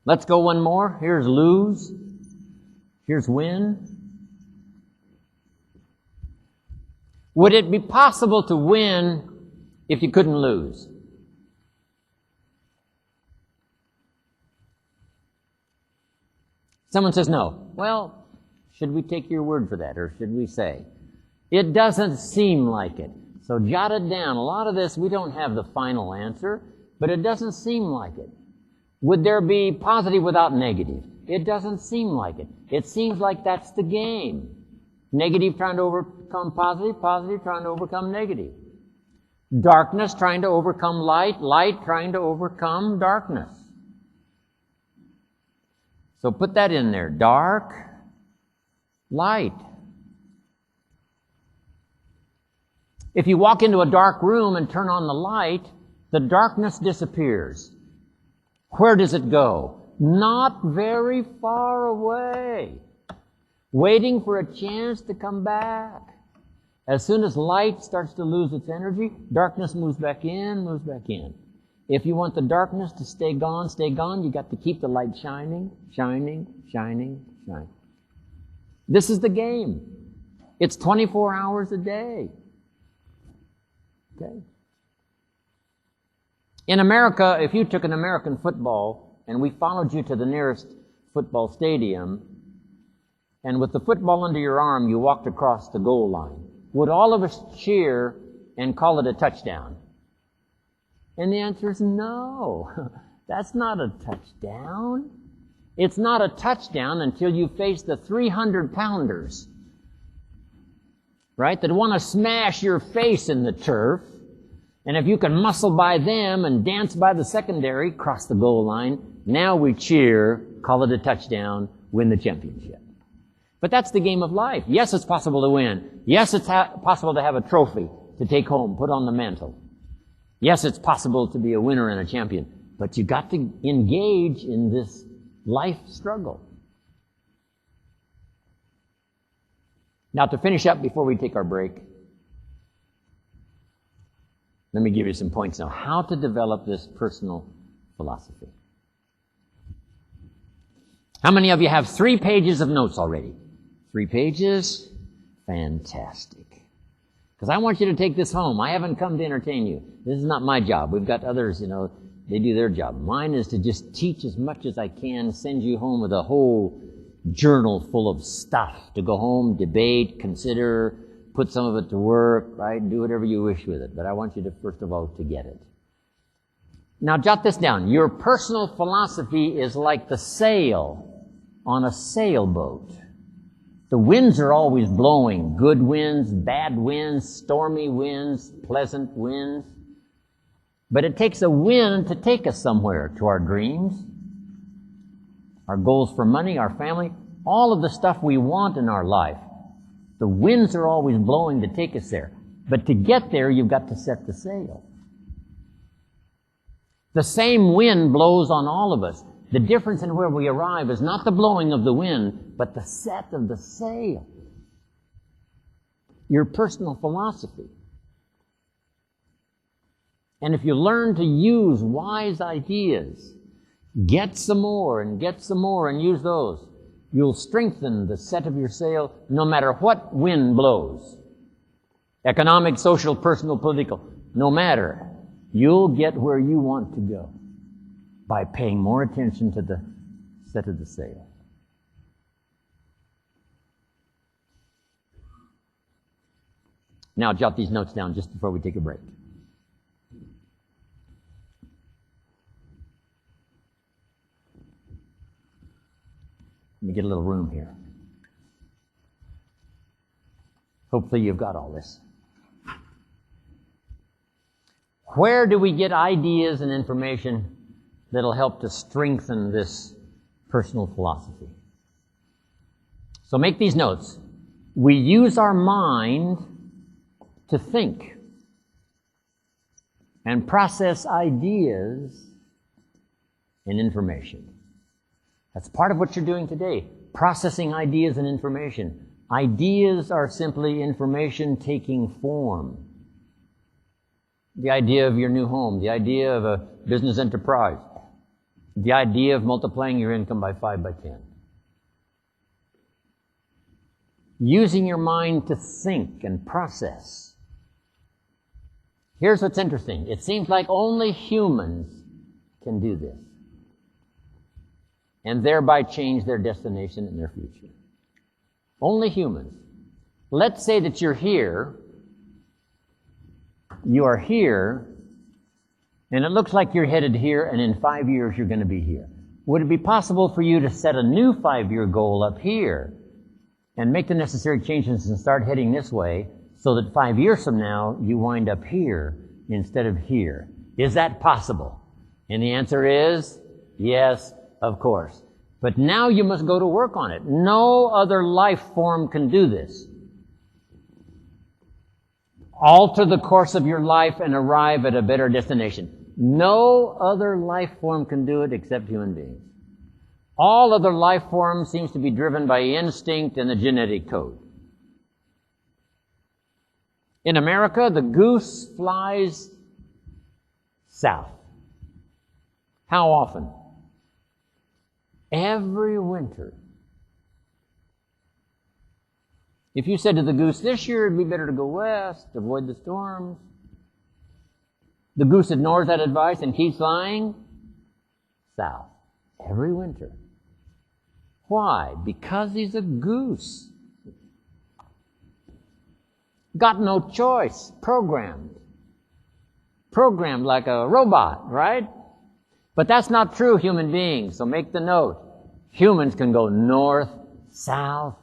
Let's go one more. Here's lose. Here's win. Would it be possible to win if you couldn't lose? Someone says no. Well, should we take your word for that, or should we say, it doesn't seem like it? So jot it down. A lot of this, we don't have the final answer, but it doesn't seem like it. Would there be positive without negative? It doesn't seem like it. It seems like that's the game. Negative trying to overcome positive, positive trying to overcome negative. Darkness trying to overcome light, light trying to overcome darkness. So put that in there. Dark, light. If you walk into a dark room and turn on the light, the darkness disappears. Where does it go? Not very far away, waiting for a chance to come back. As soon as light starts to lose its energy, darkness moves back in, moves back in. If you want the darkness to stay gone, you got to keep the light shining, shining, shining, shining. This is the game. It's 24 hours a day. Okay? In America, if you took an American football and we followed you to the nearest football stadium, and with the football under your arm, you walked across the goal line, would all of us cheer and call it a touchdown? And the answer is no. That's not a touchdown. It's not a touchdown until you face the 300-pounders, right, that want to smash your face in the turf. And if you can muscle by them and dance by the secondary, cross the goal line, now we cheer, call it a touchdown, win the championship. But that's the game of life. Yes, it's possible to win. Yes, it's possible to have a trophy to take home, put on the mantle. Yes, it's possible to be a winner and a champion. But you got to engage in this life struggle. Now, to finish up before we take our break, let me give you some points now. How to develop this personal philosophy. How many of you have 3 pages of notes already? 3 pages? Fantastic. Because I want you to take this home. I haven't come to entertain you. This is not my job. We've got others, they do their job. Mine is to just teach as much as I can, send you home with a whole journal full of stuff to go home, debate, consider, put some of it to work, right? Do whatever you wish with it. But I want you to, first of all, to get it. Now, jot this down. Your personal philosophy is like the sail on a sailboat. The winds are always blowing. Good winds, bad winds, stormy winds, pleasant winds. But it takes a wind to take us somewhere, to our dreams, our goals for money, our family, all of the stuff we want in our life. The winds are always blowing to take us there. But to get there, you've got to set the sail. The same wind blows on all of us. The difference in where we arrive is not the blowing of the wind, but the set of the sail. Your personal philosophy. And if you learn to use wise ideas, get some more and use those, you'll strengthen the set of your sail no matter what wind blows. Economic, social, personal, political. No matter. You'll get where you want to go by paying more attention to the set of the sail. Now, jot these notes down just before we take a break. Let me get a little room here. Hopefully you've got all this. Where do we get ideas and information that'll help to strengthen this personal philosophy? So make these notes. We use our mind to think and process ideas and information. That's part of what you're doing today, processing ideas and information. Ideas are simply information taking form. The idea of your new home, the idea of a business enterprise, The idea of multiplying your income by 5 by 10. Using your mind to think and process. Here's what's interesting. It seems like only humans can do this. And thereby change their destination and their future. Only humans. Let's say that you're here. You are here. And it looks like you're headed here, and in 5 years you're going to be here. Would it be possible for you to set a new 5-year goal up here and make the necessary changes and start heading this way so that 5 years from now you wind up here instead of here? Is that possible? And the answer is yes, of course. But now you must go to work on it. No other life form can do this. Alter the course of your life and arrive at a better destination. No other life form can do it except human beings. All other life forms seems to be driven by instinct and the genetic code. In America, the goose flies south. How often? Every winter. If you said to the goose, this year it'd be better to go west, avoid the storms, the goose ignores that advice and keeps flying south every winter. Why? Because he's a goose. Got no choice. Programmed. Programmed like a robot, right? But that's not true, human beings. So make the note. Humans can go north, south,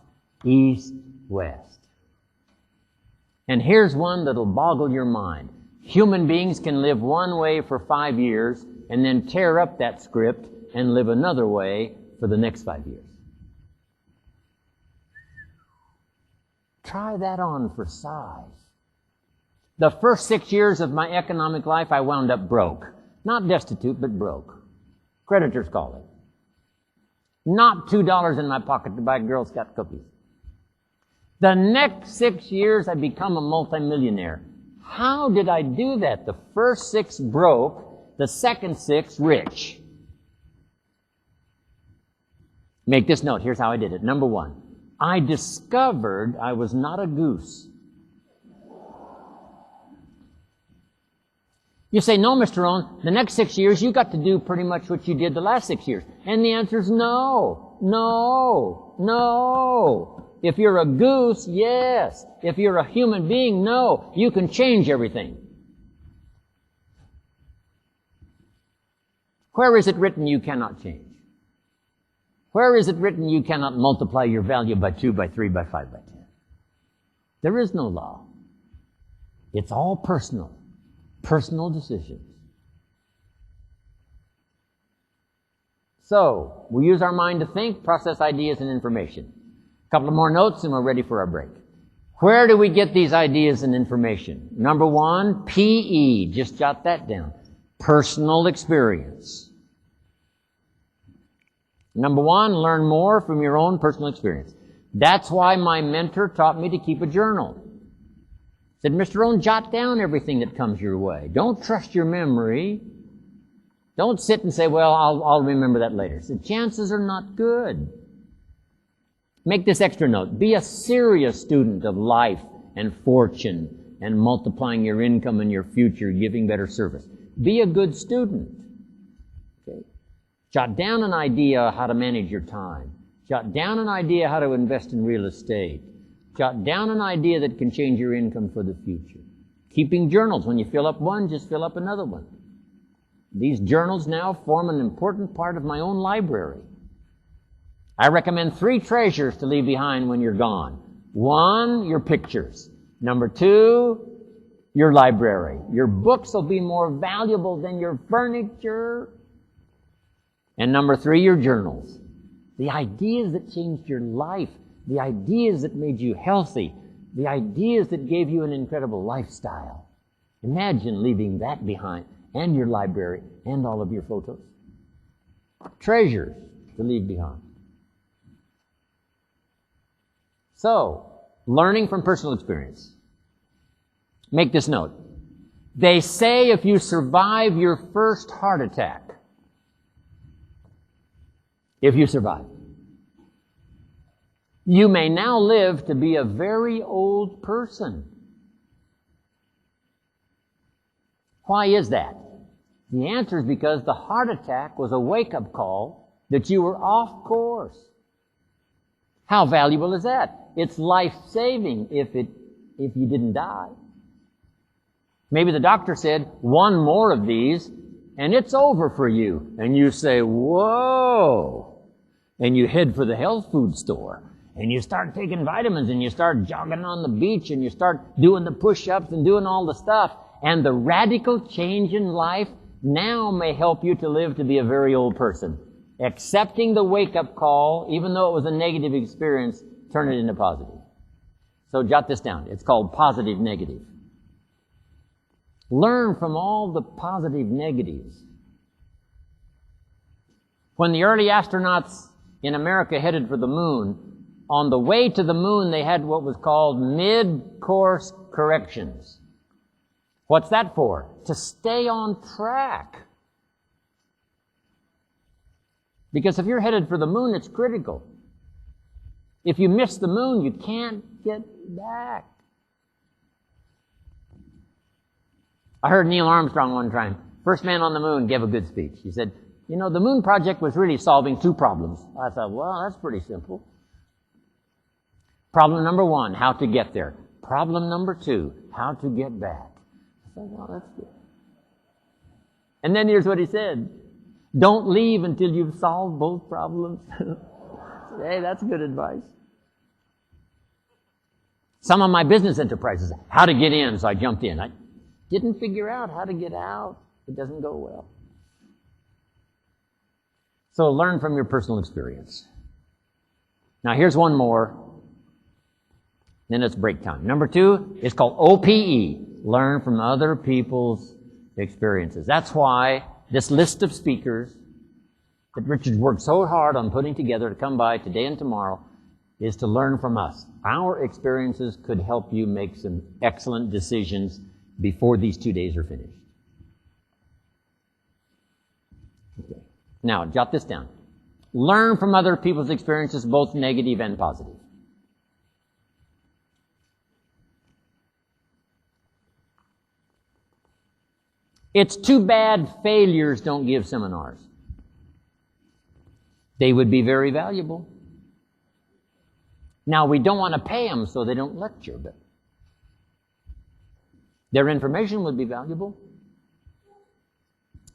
east, west. And here's one that'll boggle your mind. Human beings can live one way for 5 years and then tear up that script and live another way for the next 5 years. Try that on for size. The first 6 years of my economic life, I wound up broke. Not destitute, but broke. Creditors call it. Not $2 in my pocket to buy Girl Scout cookies. The next 6 years, I become a multimillionaire. How did I do that? The first 6 broke, the second 6 rich. Make this note. Here's how I did it. Number 1, I discovered I was not a goose. You say, no, Mr. Rohn, the next 6 years you got to do pretty much what you did the last 6 years. And the answer is no, no, no. If you're a goose, yes. If you're a human being, no. You can change everything. Where is it written you cannot change? Where is it written you cannot multiply your value by 2, by 3, by 5, by 10? There is no law. It's all personal. Personal decisions. So, we use our mind to think, process ideas and information. A couple of more notes and we're ready for our break. Where do we get these ideas and information? Number 1, PE. Just jot that down. Personal experience. Number 1, learn more from your own personal experience. That's why my mentor taught me to keep a journal. Said, Mr. Rohn, jot down everything that comes your way. Don't trust your memory. Don't sit and say, well, I'll remember that later. The chances are not good. Make this extra note. Be a serious student of life and fortune and multiplying your income and your future, giving better service. Be a good student. Okay? Jot down an idea how to manage your time. Jot down an idea how to invest in real estate. Jot down an idea that can change your income for the future. Keeping journals. When you fill up one, just fill up another one. These journals now form an important part of my own library. I recommend 3 treasures to leave behind when you're gone. 1, your pictures. Number 2, your library. Your books will be more valuable than your furniture. And number 3, your journals. The ideas that changed your life. The ideas that made you healthy. The ideas that gave you an incredible lifestyle. Imagine leaving that behind. And your library. And all of your photos. Treasures to leave behind. So, learning from personal experience. Make this note. They say if you survive your first heart attack, if you survive. You may now live to be a very old person. Why is that? The answer is because the heart attack was a wake-up call that you were off course. How valuable is that? It's life-saving if you didn't die. Maybe the doctor said, one more of these, and it's over for you. And you say, whoa! And you head for the health food store. And you start taking vitamins, and you start jogging on the beach, and you start doing the push-ups and doing all the stuff. And the radical change in life now may help you to live to be a very old person. Accepting the wake-up call, even though it was a negative experience, turn it into positive. So jot this down. It's called positive negative. Learn from all the positive negatives. When the early astronauts in America headed for the moon, on the way to the moon they had what was called mid-course corrections. What's that for? To stay on track. Because if you're headed for the moon, it's critical. If you miss the moon, you can't get back. I heard Neil Armstrong one time, first man on the moon, gave a good speech. He said, the moon project was really solving two problems. I thought, well, that's pretty simple. Problem number one, how to get there. Problem number two, how to get back. I thought, well, that's good. And then here's what he said. Don't leave until you've solved both problems. Hey, that's good advice. Some of my business enterprises, how to get in, so I jumped in. I didn't figure out how to get out. It doesn't go well. So learn from your personal experience. Now here's one more. Then it's break time. Number 2 is called OPE. Learn from other people's experiences. That's why this list of speakers that Richard worked so hard on putting together to come by today and tomorrow is to learn from us. Our experiences could help you make some excellent decisions before these 2 days are finished. Okay. Now, jot this down. Learn from other people's experiences, both negative and positive. It's too bad failures don't give seminars. They would be very valuable. Now, we don't want to pay them so they don't lecture, but their information would be valuable.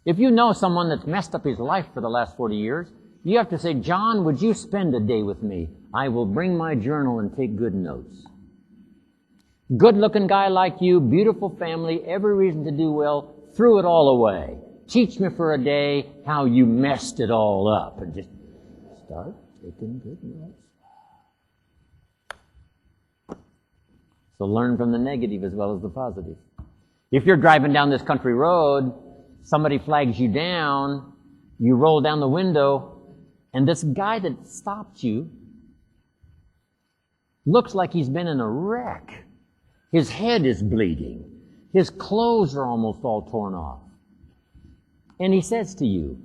If you know someone that's messed up his life for the last 40 years, you have to say, John, would you spend a day with me? I will bring my journal and take good notes. Good-looking guy like you, beautiful family, every reason to do well, threw it all away. Teach me for a day how you messed it all up. And just start taking good notes. So learn from the negative as well as the positive. If you're driving down this country road, somebody flags you down, you roll down the window, and this guy that stopped you looks like he's been in a wreck. His head is bleeding. His clothes are almost all torn off. And he says to you,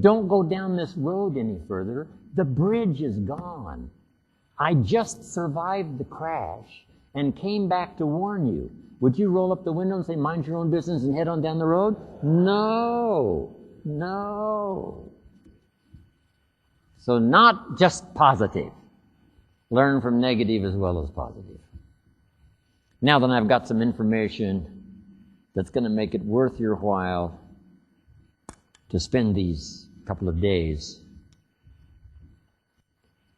don't go down this road any further. The bridge is gone. I just survived the crash and came back to warn you. Would you roll up the window and say, mind your own business and head on down the road? No. So not just positive. Learn from negative as well as positive. Now that I've got some information that's going to make it worth your while to spend these couple of days.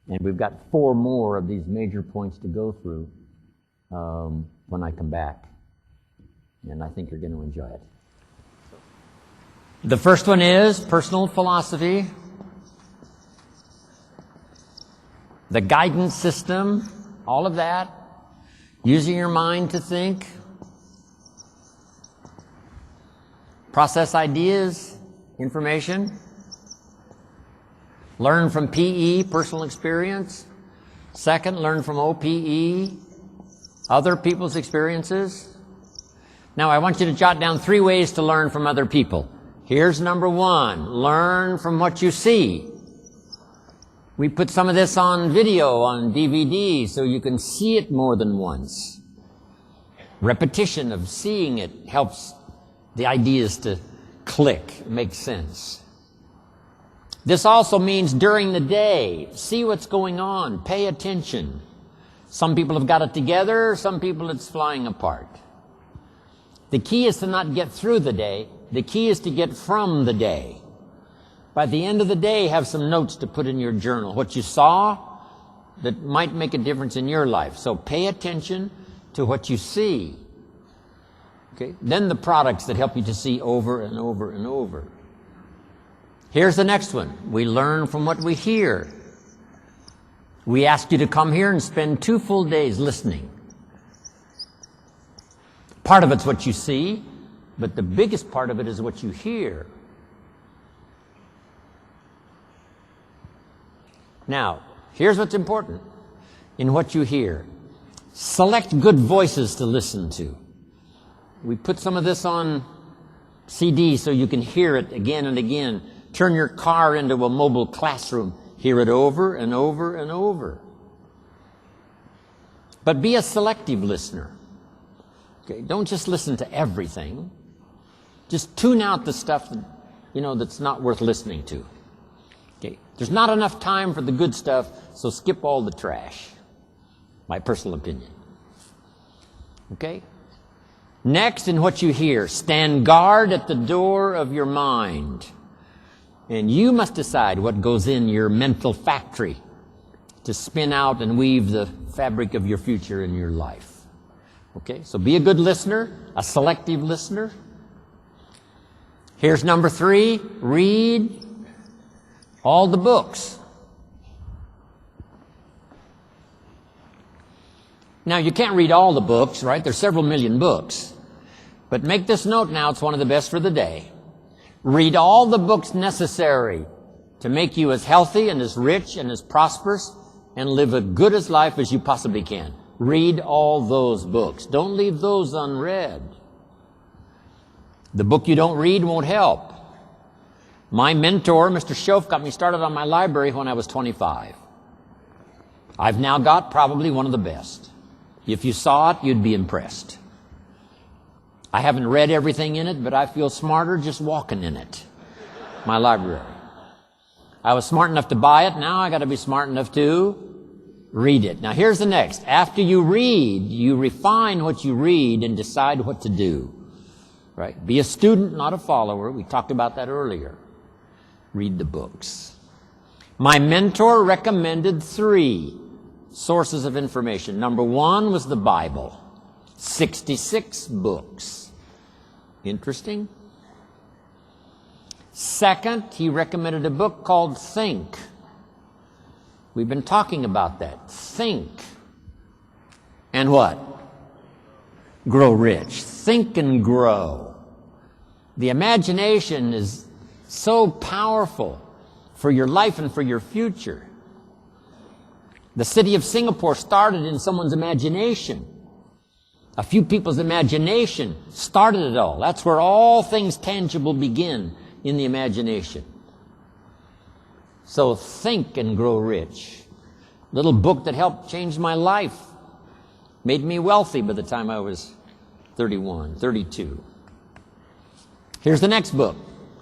And we've got 4 more of these major points to go through when I come back. And I think you're going to enjoy it. The first one is personal philosophy, the guidance system, all of that, using your mind to think, process ideas, information, learn from PE, personal experience. Second, learn from OPE, other people's experiences. Now, I want you to jot down 3 ways to learn from other people. Here's number 1. Learn from what you see. We put some of this on video, on DVD, so you can see it more than once. Repetition of seeing it helps the ideas to click, make sense. This also means during the day, see what's going on, pay attention. Some people have got it together, some people it's flying apart. The key is to not get through the day. The key is to get from the day. By the end of the day, have some notes to put in your journal. What you saw that might make a difference in your life. So pay attention to what you see. Okay? Then the products that help you to see over and over and over. Here's the next one. We learn from what we hear. We ask you to come here and spend 2 full days listening. Part of it's what you see, but the biggest part of it is what you hear. Now, here's what's important in what you hear. Select good voices to listen to. We put some of this on CD so you can hear it again and again. Turn your car into a mobile classroom. Hear it over and over and over. But be a selective listener. Okay, don't just listen to everything. Just tune out the stuff that, that's not worth listening to. Okay, there's not enough time for the good stuff, so skip all the trash. My personal opinion. Okay? Next, in what you hear, stand guard at the door of your mind. And you must decide what goes in your mental factory to spin out and weave the fabric of your future in your life. Okay, so be a good listener, a selective listener. Here's number 3, read all the books. Now, you can't read all the books, right? There's several million books. But make this note now, it's one of the best for the day. Read all the books necessary to make you as healthy and as rich and as prosperous and live as good a life as you possibly can. Read all those books. Don't leave those unread. The book you don't read won't help. My mentor, Mr. Schoaf, got me started on my library when I was 25. I've now got probably one of the best. If you saw it, you'd be impressed. I haven't read everything in it, but I feel smarter just walking in it. My library. I was smart enough to buy it. Now I got to be smart enough to read it. Now here's the next. After you read, you refine what you read and decide what to do. Right? Be a student, not a follower. We talked about that earlier. Read the books. My mentor recommended 3 sources of information. Number 1 was the Bible. 66 books. Interesting. Second, he recommended a book called Think. We've been talking about that. Think. And what? Grow rich. Think and grow. The imagination is so powerful for your life and for your future. The city of Singapore started in someone's imagination. A few people's imagination started it all. That's where all things tangible begin, in the imagination. So think and grow rich. Little book that helped change my life. Made me wealthy by the time I was 31, 32. Here's the next book,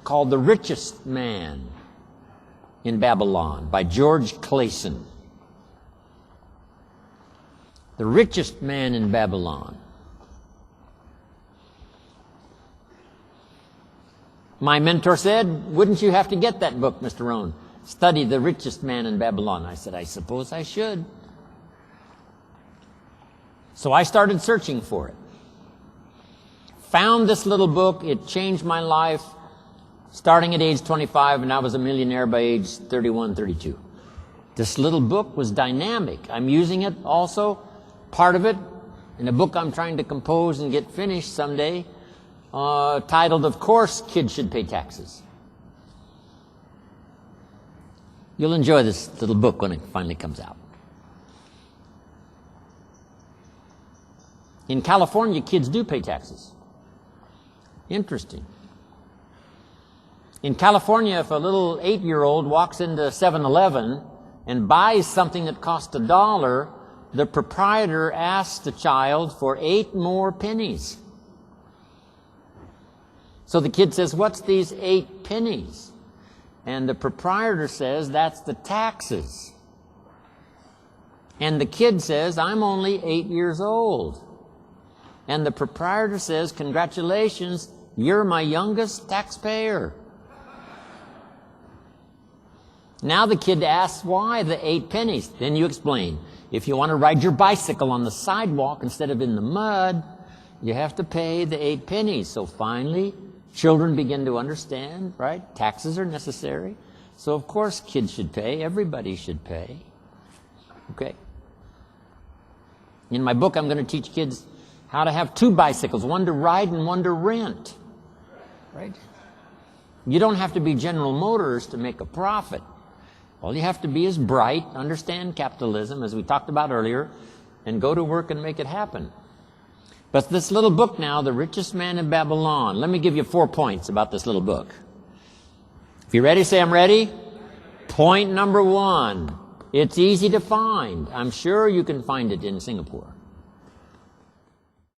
called The Richest Man in Babylon by George Clayson. The Richest Man in Babylon. My mentor said, wouldn't you have to get that book, Mr. Rohn? Study The Richest Man in Babylon. I said, I suppose I should. So I started searching for it. Found this little book. It changed my life. Starting at age 25, and I was a millionaire by age 31, 32. This little book was dynamic. I'm using it also, part of it, in a book I'm trying to compose and get finished someday, titled, Of Course Kids Should Pay Taxes. You'll enjoy this little book when it finally comes out. In California, kids do pay taxes. Interesting. In California, if a little 8-year-old walks into 7-Eleven and buys something that cost $1, the proprietor asks the child for 8 more pennies. So the kid says, "What's these 8 pennies?" And the proprietor says, "That's the taxes." And the kid says, "I'm only 8 years old." And the proprietor says, "Congratulations, you're my youngest taxpayer." Now the kid asks why the 8 pennies. Then you explain. If you want to ride your bicycle on the sidewalk instead of in the mud, you have to pay the 8 pennies. So finally, children begin to understand, right? Taxes are necessary. So of course kids should pay. Everybody should pay. Okay. In my book, I'm going to teach kids how to have 2 bicycles, one to ride and one to rent. Right? You don't have to be General Motors to make a profit. All you have to be is bright, understand capitalism, as we talked about earlier, and go to work and make it happen. But this little book now, The Richest Man in Babylon, let me give you 4 points about this little book. If you're ready, say I'm ready. Point number 1, it's easy to find. I'm sure you can find it in Singapore.